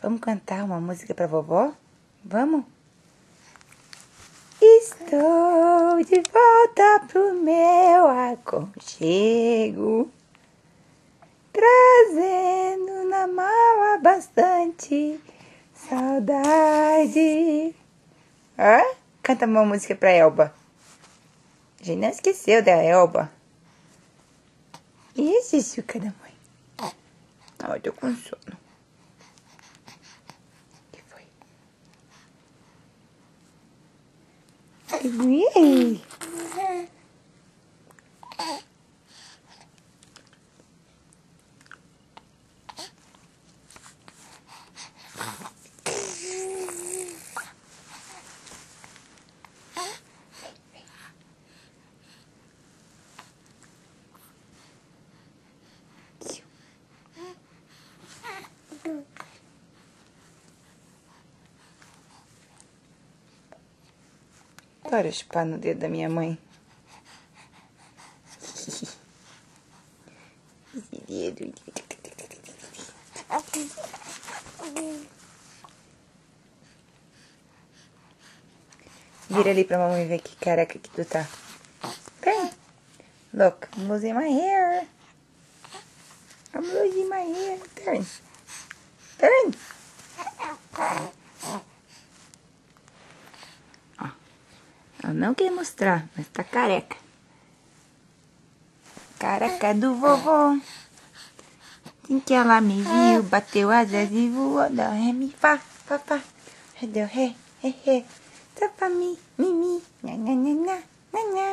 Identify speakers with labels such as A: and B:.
A: Vamos cantar uma música pra vovó? Vamos? Estou de volta pro meu aconchego, trazendo na mala bastante saudade. Canta uma música pra Elba. A gente não esqueceu da Elba. E esse açúcar da mãe? Eu tô com sono. O que foi? Ei! Para chupar no dedo da minha mãe. Esse dedo. Vira ali pra mamãe ver que careca que tu tá. Vem. Look, I'm losing my hair. I'm losing my hair. Turn. Turn. Ó. Ela não quer mostrar, mas tá careca. Careca do vovô. Assim que ela me viu, bateu asas e voou. Dó, ré, mi, fá, fá, fá. Ré, dó, ré, ré, ré. Só pra mim, mi, mi. Nha, nha, nha, nha, nha, nha.